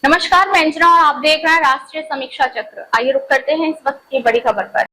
नमस्कार, मैं अंजना और आप देख रहे हैं राष्ट्रीय समीक्षा चक्र। आइए रुक करते हैं इस वक्त की बड़ी खबर पर।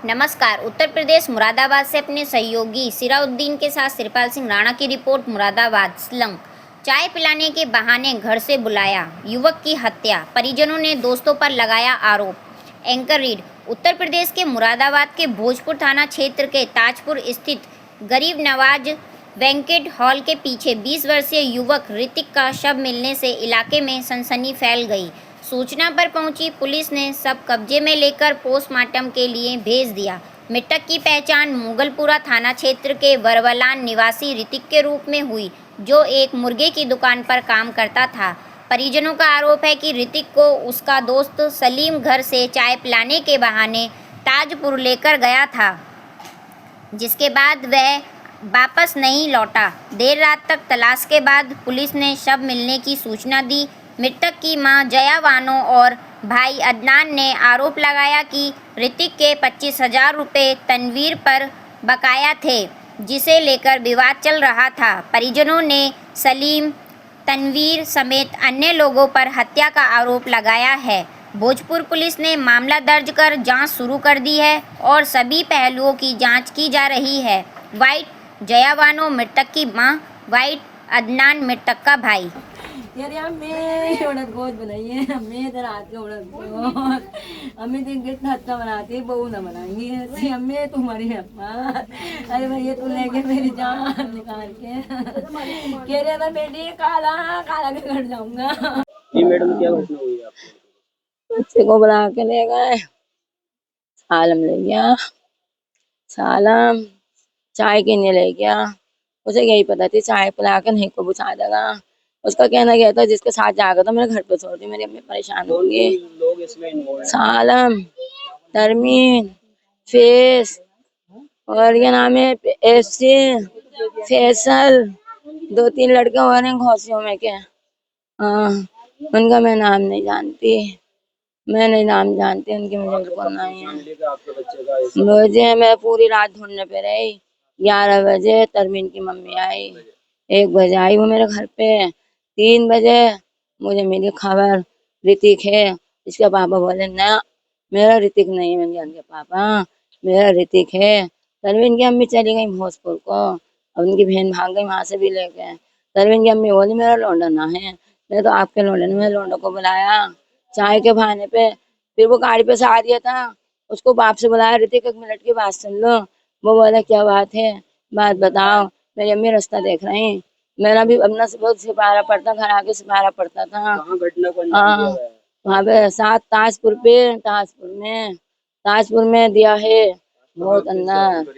नमस्कार। उत्तर प्रदेश मुरादाबाद से अपने सहयोगी सिराउद्दीन के साथ श्रीपाल सिंह राणा की रिपोर्ट। मुरादाबाद स्लंग चाय पिलाने के बहाने घर से बुलाया, युवक की हत्या, परिजनों ने दोस्तों पर लगाया आरोप। Anchor read. उत्तर प्रदेश के मुरादाबाद के भोजपुर थाना क्षेत्र के ताजपुर स्थित गरीब नवाज बैंकेट हॉल के पीछे 20 वर्षीय युवक ऋतिक का शव मिलने से इलाके में सनसनी फैल गई। सूचना पर पहुंची पुलिस ने शव कब्जे में लेकर पोस्टमार्टम के लिए भेज दिया। मृतक की पहचान मुगलपुरा थाना क्षेत्र के वरवलान निवासी ऋतिक के रूप में हुई, जो एक मुर्गे की दुकान पर काम करता था। परिजनों का आरोप है कि ऋतिक को उसका दोस्त सलीम घर से चाय पिलाने के बहाने ताजपुर लेकर गया था, जिसके बाद वह वापस नहीं लौटा। देर रात तक तलाश के बाद पुलिस ने शव मिलने की सूचना दी। मृतक की मां जया बानो और भाई अदनान ने आरोप लगाया कि ऋतिक के 25,000 रुपये तनवीर पर बकाया थे, जिसे लेकर विवाद चल रहा था। परिजनों ने सलीम, तनवीर समेत अन्य लोगों पर हत्या का आरोप लगाया है। भोजपुर पुलिस ने मामला दर्ज कर जांच शुरू कर दी है और सभी पहलुओं की जांच की जा रही है। वाइट जया बानो मृतक की मां, वाइट अदनान मृतक का भाई। यार हमें उड़द गोश्त बनाइए, हमें इधर आके उड़द गोश्त हमें दिन कितना अच्छा बनाती, बहू ना बनाएंगी ऐसी हमें तुम्हारी अम्मा। अरे भैया तू लेके मेरी जान निकाल के कह रहे था बेटी काला काला के घर जाऊंगा। जी मैडम, क्या घटना हुई आपको? बच्चे को बुला के ले गए, सालम ले गया, सालम चाय के ले गया। उसे यही पता थी चाय पिला के नहीं को बुझा देगा। उसका कहना गया था जिसके साथ जाकर था मेरे घर पे छोड़ दी, मेरी अम्मी परेशान होंगी। लोग इसमें इन्वॉल्व हैं? सालम, तरमीन, फेस और ये नाम है एफसी, फैसल, 2-3 लड़के और हैं घोसियों में के। हाँ, उनका मैं नाम नहीं जानती, मैं नहीं नाम जानती उनकी, मुझे बिल्कुल नहीं है। फैमिली का आपके बच्चे का इस मुझे मैं पूरी रात ढूंढने पे रही। 11 बजे तरमीन की मम्मी आई, 1 बजे आई वो मेरे घर पे, 3 बजे मुझे मिली खबर ऋतिक है। इसके पापा बोले ना मेरा ऋतिक नहीं है। मैंने कहा पापा मेरा ऋतिक है। तरमीन की अम्मी चली गई भोजपुर को, और उनकी बहन भाग गई वहां से भी लेके। तरमीन की अम्मी बोली मेरा लौंडा ना है। मैं तो आपके लौंडे ने मेरे लौंडे को बुलाया चाय के बहाने पे, फिर वो गाड़ी पे से आ रहा था, उसको बाप से बुलाया, ऋतिक 1 मिनट की बात सुन लो। वो बोला क्या बात है, बात बताओ। मेरी अम्मी रास्ता देख रही, मेरा भी अपना बहुत सिपारा पड़ता, घर आके सिपारा पड़ता था। कहाँ घटना को अंजाम हाँ, दिया गया है? वहाँ पे साथ ताजपुर में दिया है, बहुत अंदर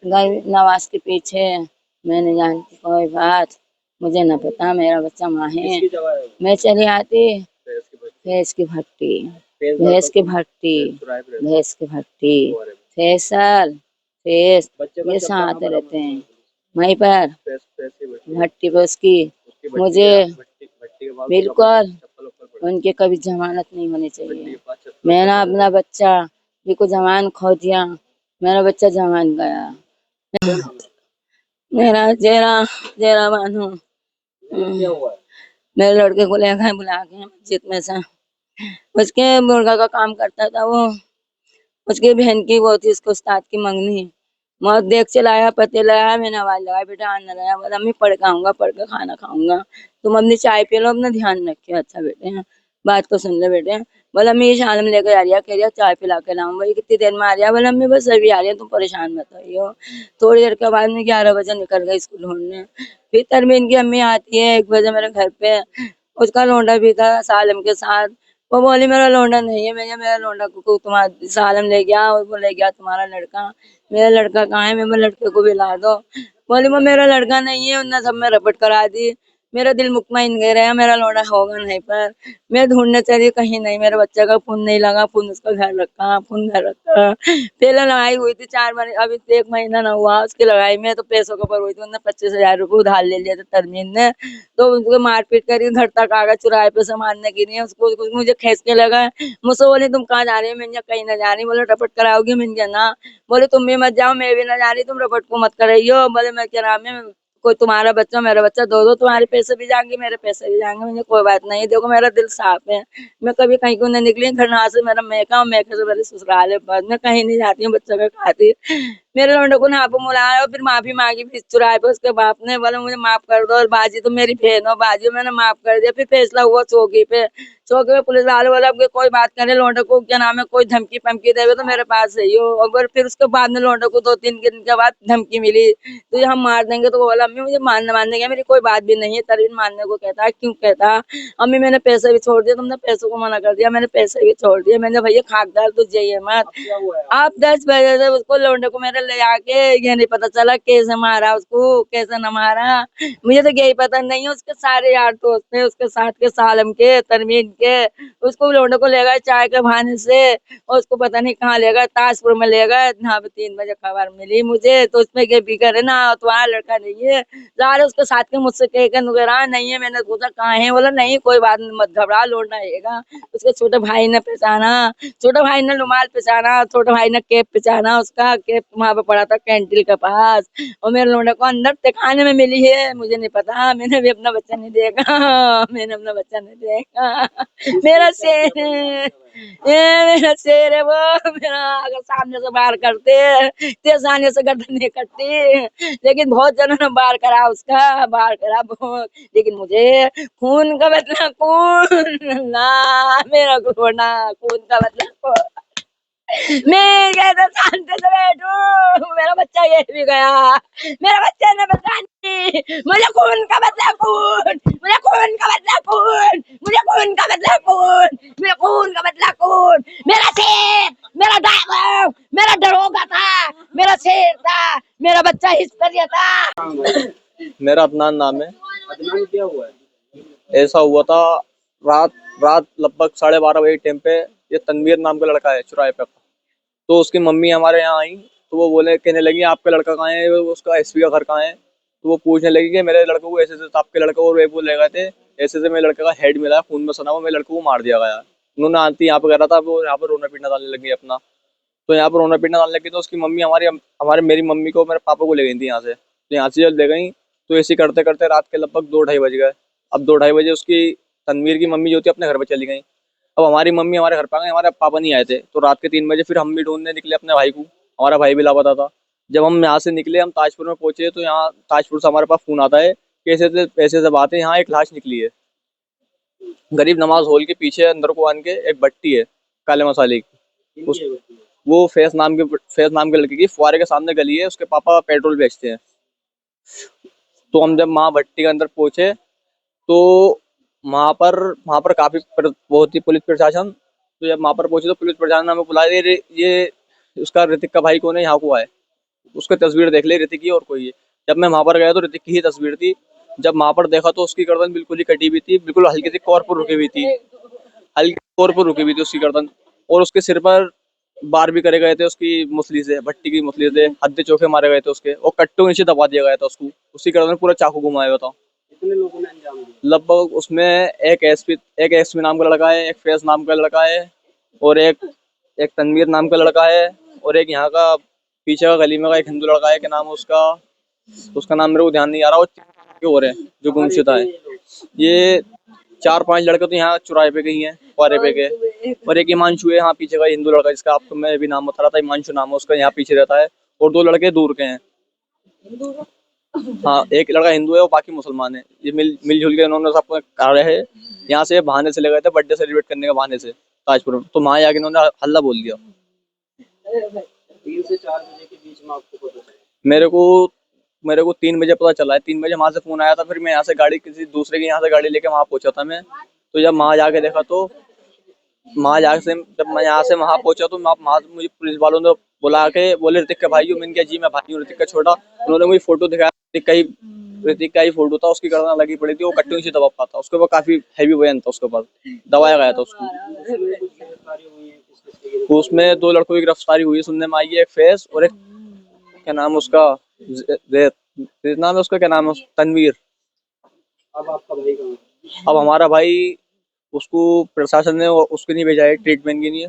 गरीब नवाज के पीछे। मैं नहीं जानती कोई बात, मुझे न पता, मेरा बच्चा माँ है। किसकी दवा है? मैं चली आती भैंस की बच्ची? भैंस की भट्टी, भैंस भैंस की भट्टी, फैसल, फेस, बच्चे का ये शव साथ कहाँ बरामद रहते हुआ हैं पुलिस? वहीं पर भैंस की बच्ची? भट्टी पे उसकी। उसकी भट्टी मुझे है, भट्टी के पास बिल्कुल चप्पल उप्पल पड़ी? उनके कभी जमानत नहीं होनी भट्टी के चाहिए। पास चप्पल मैंने उप्पल अपना बच्चा भी को जमान खो दिया, मेरा बच्चा जमान गया। क्या नाम है? मेरा जेरा जेरा बानू। क्या हुआ है? मेरे लड़के को ले गए बुला के मस्जिद में से, उसके मुर्गा का काम करता था वो, उसकी बहन की वो थी उसको उस्ताद की मंगनी। मौत देख चलाया, पते लगाया, मैंने आवाज लगाया बेटा आना लगा, बोला अम्मी पढ़ के आऊंगा, पढ़ के खाना खाऊंगा, तुम अपनी चाय पी लो, अपना ध्यान रखियो। अच्छा बेटे बात को सुन ले बेटे। बोला अम्मी शालम लेकर आ रही है, कह रही है चाय पिला के लाऊं। भाई कितनी देर में आ रही है? बोला अम्मी बस अभी आ रही है, तुम परेशान मत होइयो। थोड़ी देर के बाद में 11 बजे निकल गई स्कूल ढूंढने। फिर तरमीन की अम्मी आती है 1 बजे मेरे घर पे, उसका लौंडा भी था सालम के साथ। वो बोली मेरा लौंडा नहीं है। मैं मेरा लौंडा को तुम्हारा सालम ले गया और वो ले गया तुम्हारा लड़का। मेरा लड़का कहाँ है? मैं लड़के को भी ला दो। बोली वो मेरा लड़का नहीं है, उनने सब में रपट करा दी। मेरा दिल मुतमईन गए रहा, मेरा लौंडा होगा नहीं। पर मैं ढूंढने चली कहीं नहीं, मेरे बच्चे का खून नहीं लगा, खून उसका घर रखा, खून घर रखा। पहले लड़ाई हुई थी 4 महीने, अभी 1 महीना ना हुआ उसकी लड़ाई में, तो पैसों के ऊपर हुई थी। उन्होंने 25,000 रुपये उधार ले लिया था तरमीन ने, तो उसको मारपीट करी, घर तक आ गया चुराए पे सामानने के लिए। उसको मुझे खींच के लगा, मुझसे बोले तुम कहाँ जा रही हो? मैंने कहीं ना जा रही। बोले रपट कराओगी? मैंने ना। बोले तुम भी मत जाओ, मैं भी ना जा रही, तुम रपट को मत कराइयो। बोले मैं क्या नाम है कोई तुम्हारा बच्चा मेरा बच्चा, दो दो तुम्हारे पैसे भी जाएंगे मेरे पैसे भी जाएंगे, मुझे कोई बात नहीं। देखो मेरा दिल साफ है, मैं कभी कहीं को नहीं निकली घर ना से, मेरा मैका मैके से मेरे ससुराल है, बस मैं कहीं नहीं जाती हूँ, बच्चा का खाती। मेरे लौंडे को यहाँ पे बुलाया और फिर माफी मांगी फिर चुराए पे, उसके बाप ने बोला मुझे माफ कर दो, और बाजी तो मेरी बहन हो, बाजी मैंने माफ कर दिया। फिर फैसला हुआ चौकी पे, चौकी पे पुलिस वाले बोला अब कोई बात करे लौंडे को क्या नाम है, कोई धमकी पमकी देवे तो मेरे पास सही हो। और फिर उसके बाद में लौंडे को 2-3 दिन के बाद धमकी मिली, तो ये हम मार देंगे, तो वो बोला अम्मी मुझे मारने का मेरी कोई बात भी नहीं है, तरवीन मारने को कहता है, क्यों कहता अम्मी मैंने पैसे भी छोड़ दिया, तुमने पैसों को मना कर दिया, मैंने पैसे भी छोड़ दिए। मैंने भैया खाकदार तुझ जाइए मत। आप 10 बजे से उसको लौंडे को मेरे ले आके, ये नहीं पता चला कैसे मारा उसको कैसे न मारा, मुझे तो यही पता नहीं है। उसके सारे यार दोस्त थे उसके साथ के, सालम के तरमीन के, उसको लौंडे को ले गए चाय के बहाने से, और उसको पता नहीं कहाँ ले गए, ताजपुर में ले गए। यहाँ पे 3 बजे खबर मिली मुझे, तो उसमें ये बिगड़ है ना, तुम्हारा लड़का नहीं है सारे उसके साथ के, मुझसे कह के नुकरा नहीं है। मैंने पूछा कहाँ है, बोला नहीं कोई बात नहीं मत घबरा, लौटना आएगा। उसके छोटे भाई ने पहचाना, छोटे भाई ने रुमाल पहचाना, छोटे भाई ने कैप पहचाना, उसका कैप वहां पे पड़ा था कैंटीन के पास, और मेरे लौंडे को अंदर तहखाने में मिली है, मुझे नहीं पता, मैंने भी अपना बच्चा नहीं देखा, मैंने अपना बच्चा नहीं देखा। मेरा शेर है ये, मेरा शेर है वो, मेरा अगर सामने से बाहर करते तेज आने से गर्दन नहीं कटती, लेकिन बहुत जनों ने बाहर करा उसका, बाहर करा बहुत, लेकिन मुझे खून का बदला खून ना, मेरा खून खून का बदला खून। मैं कैसे शांति से बैठूं, मेरा बच्चा ये भी गया, मेरा बच्चे ने बचा नहीं, मुझे खून का बदला खून, मुझे खून का बदला खून, मुझे खून का बदला खून, मेरा खून का बदला खून, मेरा शेर, मेरा ड्राइवर, मेरा दरोगा था, मेरा शेर था, मेरा बच्चा हिस्सा था। मेरा अदनान नाम है। अदनान क्या हुआ है? ऐसा हुआ था रात रात लगभग 12:30 बजे टाइम पे, ये तनवीर नाम का लड़का है चुराहे पे, तो उसकी मम्मी हमारे यहाँ आई, तो वो बोले कहने लगी आपका लड़का कहाँ है, उसका एसपी का घर कहाँ है। तो वो पूछने लगी कि मेरे लड़के को ऐसे ऐसे, आपके लड़के को रेप ले गए थे, ऐसे ऐसे मेरे लड़के का हेड मिला खून में सना हुआ, मेरे लड़के को मार दिया गया। उन्होंने आंटी यहाँ पे कह रहा था, वो यहाँ पर रोना पीटना डालने लगी अपना, तो यहाँ पर रोना पीटना डालने लगी, तो उसकी मम्मी हमारे मेरी मम्मी को मेरे पापा को ले गई थी यहाँ से, तो यहाँ से जब ले गई तो ऐसे करते करते रात के लगभग 2-2:30 बज गए। अब 2-2:30 बजे उसकी तनवीर की मम्मी जो थी अपने घर पे चली गई। अब हमारी मम्मी हमारे घर पे आ गई, हमारे पापा नहीं आए थे, तो रात के 3 बजे फिर हम भी ढूंढने निकले अपने भाई को, हमारा भाई भी लापता था। जब हम यहाँ से निकले, हम ताजपुर में पहुंचे, तो यहाँ ताजपुर से हमारे पास फोन आता है कि ऐसे से बात है, यहाँ एक लाश निकली है गरीब नवाज हॉल के पीछे अंदर को आन के, एक भट्टी है काले मसाले की, वो फैज नाम के लड़के की फुआरे के सामने गली है, उसके पापा पेट्रोल बेचते हैं। तो हम जब वहाँ भट्टी के अंदर पहुंचे, तो वहाँ पर काफी बहुत ही पुलिस प्रशासन, तो जब वहाँ पर पहुंचे तो पुलिस प्रशासन ने हमें बुलाया, ये उसका ऋतिक का भाई कौन है, यहाँ को आए, उसकी तस्वीर देख ले ऋतिक की और कोई है। जब मैं वहाँ पर गया तो ऋतिक की ही तस्वीर थी। जब वहाँ पर देखा तो उसकी गर्दन बिल्कुल ही कटी हुई थी, बिल्कुल हल्की सी कॉर पर रुकी हुई थी, हल्की कॉर पर रुकी हुई थी उसकी गर्दन, और उसके सिर पर बार भी करे गए थे उसकी मुसली से, भट्टी की मुसली से हद्दे चौके मारे गए थे उसके, और कट्टों नीचे दबा दिया गया था उसको, उसकी गर्दन पूरा चाकू घुमाया हुआ था। कितने लोगों ने अंजाम दिया? लगभग उसमें एक एसपी नाम का लड़का है, एक फैज नाम का लड़का है, और एक तनवीर नाम का लड़का है, और एक यहाँ का पीछे का गली में का एक हिंदू लड़का है, क्या नाम है उसका नाम मेरे को ध्यान नहीं आ रहा, और हो रहे हैं जो गुमशुदा है। ये 4-5 लड़के तो यहाँ चुराहे पे गई हैं, पारे पे के, और एक हिमांशु है यहाँ पीछे का हिंदू लड़का, जिसका आपको मैं भी नाम बता रहा था, हिमांशु नाम है उसका, यहाँ पीछे रहता है, और 2 लड़के दूर के हैं। हाँ, एक लड़का हिंदू है और बाकी मुसलमान है। ये मिलजुल के इन्होंने सब कार्य है, यहाँ से बहाने से ले गए थे बर्थडे सेलिब्रेट करने के बहाने से ताजपुर में, तो वहाँ जाके इन्होंने हल्ला बोल दिया। 3 से 4 बजे के बीच में आपको पता चला? मेरे को 3 बजे पता चला है, 3 बजे वहाँ से फोन आया था, फिर मैं यहाँ से गाड़ी किसी दूसरे की यहाँ से गाड़ी लेके वहाँ पहुंचा था मैं। तो जब वहाँ जाके देखा तो जब मैं यहाँ से वहाँ पहुंचा तो मुझे पुलिस वालों ने बुला के बोले ऋतिक का भाई हो, मैंने कहा जी मैं भाई हूँ ऋतिक का छोटा। उन्होंने मुझे फोटो दिखाया, ऋतिक का ही फोटो था, उसकी गर्दन लगी पड़ी थी, वो कट्टों से दबा पाता, उसके ऊपर काफी हैवी वजन था, उसके ऊपर दबाया गया था उसको। गिरफ्तारी हुई है, किस उसमें 2 लड़कों की गिरफ्तारी हुई सुनने में आई है, एक फैज और एक क्या नाम उसका नाम है उसका, क्या नाम है तनवीर। अब आपका भाई कहाँ है? अब हमारा भाई, उसको प्रशासन ने उसके नहीं भेजा है ट्रीटमेंट के लिए,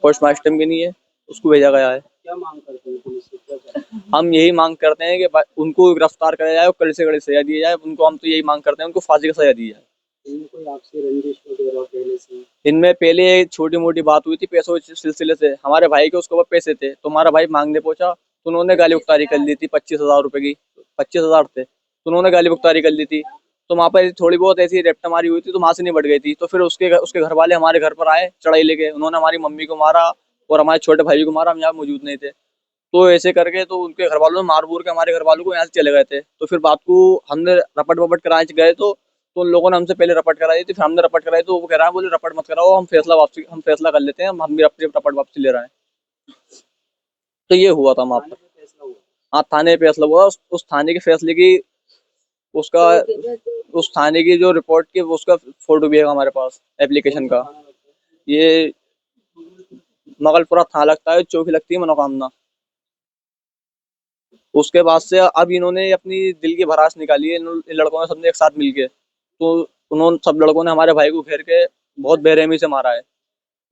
पोस्टमार्टम के लिए, उसको भेजा गया है। क्या मांग करते हैं पुलिस से, क्या चाहते हैं? हम यही मांग करते हैं कि उनको गिरफ्तार कराया जाए और कड़ी से कड़ी सजा दी जाए उनको। हम तो यही मांग करते हैं उनको फांसी का सजा दी जाए। इनमें कोई आपसी रंजिश वगैरह पहले से? इनमें पहले छोटी मोटी बात हुई थी पैसों के सिलसिले से। हमारे भाई के उसके ऊपर पैसे थे तो हमारा भाई मांगने पहुंचा तो उन्होंने गाली उतारी कर ली थी 25,000 रुपए की। 25,000 थे तो उन्होंने गाली उतारी कर ली थी। तो वहाँ पर थोड़ी बहुत ऐसी रेपटा मारी हुई थी तो वहाँ से नहीं बढ़ गई थी। तो फिर उसके घर वाले हमारे घर पर आए चढ़ाई लेके। उन्होंने हमारी मम्मी को मारा और हमारे छोटे भाई को मारा। हम यहाँ मौजूद नहीं थे। तो ऐसे करके तो उनके घर वालों ने मार मूर के हमारे घर वालों को यहाँ से चले गए थे। तो फिर बात को हमने रपट वपट कराने गए तो उन लोगों ने हमसे पहले रपट कराई थी। फिर हमने रपट कराई तो वो कह रहा है बोले रपट मत कराओ, हम फैसला कर लेते हैं। हम भी अपनी रपट वापसी ले रहे हैं। तो ये हुआ था वहाँ पर। फैसला हुआ? हाँ, थाने में फैसला हुआ। उस थाने के फैसले की उसका उस थाने की जो रिपोर्ट की उसका फोटो भी है हमारे पास एप्लीकेशन का। ये मगलपुरा थाना लगता है, चौकी लगती है मनोकामना। उसके बाद से अब इन्होंने अपनी दिल की भड़ास निकाली है इन लड़कों ने सबने एक साथ मिलके। तो उन्होंने सब लड़कों ने हमारे भाई को घेर के बहुत बेरहमी से मारा है।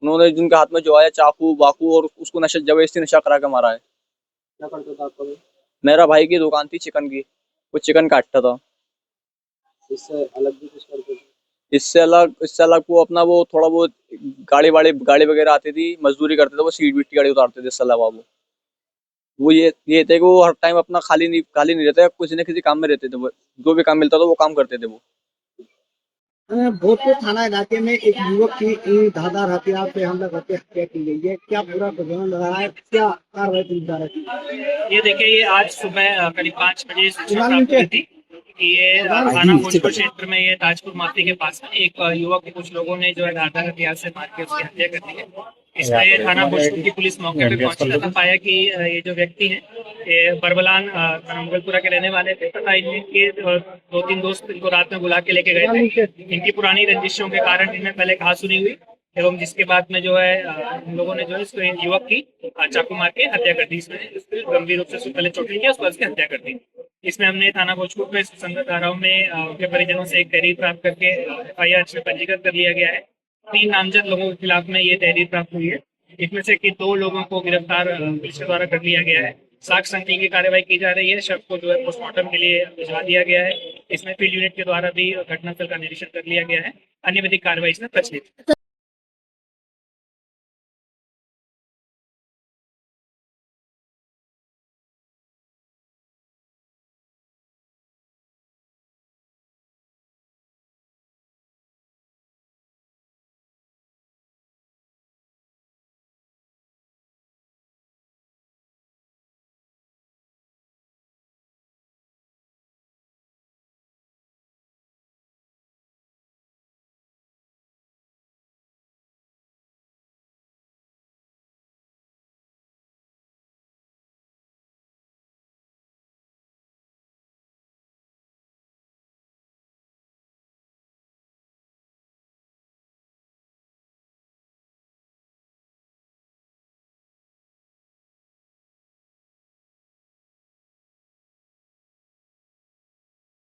उन्होंने जिनके हाथ में जो आया चाकू बाकू और उसको नशा जबरदस्ती नशा करा के मारा है। क्या करता था आपका भाई? मेरा भाई की दुकान थी चिकन की, वो चिकन काटता था। इससे अलग भी कुछ करते थे? इससे अलग वो अपना वो थोड़ा बहुत गाड़ी वगैरह आती थी, मजदूरी करते थे। वो सीट बीट की गाड़ी उतारते थे। इससे अलावा वो ये थे कि वो हर टाइम अपना खाली नहीं रहते, किसी न किसी काम में रहते थे। वो जो भी काम मिलता था वो काम करते थे वो। भोजपुर थाना इलाके में एक युवक की धारदार हथियार से हमला करके हत्या की गई है। क्या पूरा प्रकरण रहा है, क्या कार्रवाई की जा रही है? ये देखिए, ये आज सुबह करीब 5 बजे सूचना प्राप्त हुई थी कि ये थाना भोजपुर क्षेत्र में ये ताजपुर माफी के पास में एक युवक के कुछ लोगों ने जो है धारदार हथियार से मार के उसकी हत्या कर दी है। इसमें थाना भोजपुर की पुलिस मौके पे पहुंची तथा पाया कि ये जो व्यक्ति हैं ये बरबलान मुगलपुरा के रहने वाले थे तथा इनके 2-3 दोस्त इनको रात में बुला के लेके गए थे। इनकी पुरानी रंजिशों के कारण इनमें पहले कहासुनी हुई एवं जिसके बाद में जो है इन लोगों ने जो है इसको युवक की चाकू मार के हत्या कर दी। इसमें गंभीर रूप से पहले चोट किया, उसके बाद उसकी हत्या कर दी। इसमें हमने थाना भोजपुर में संगत धाराओं में उनके परिजनों से एक तहरीर प्राप्त करके FIR में पंजीकृत कर लिया गया है। 3 नामजद लोगों के खिलाफ में ये तहरीर प्राप्त हुई है। इसमें से कि 2 लोगों को गिरफ्तार पुलिस के द्वारा कर लिया गया है। साक्ष्य संकलन की कार्रवाई की जा रही है। शव को जो है पोस्टमार्टम के लिए भिजवा दिया गया है। इसमें फील्ड यूनिट के द्वारा भी घटनास्थल का निरीक्षण कर लिया गया है। अन्य विधिक कार्रवाई इसमें प्रचलित है।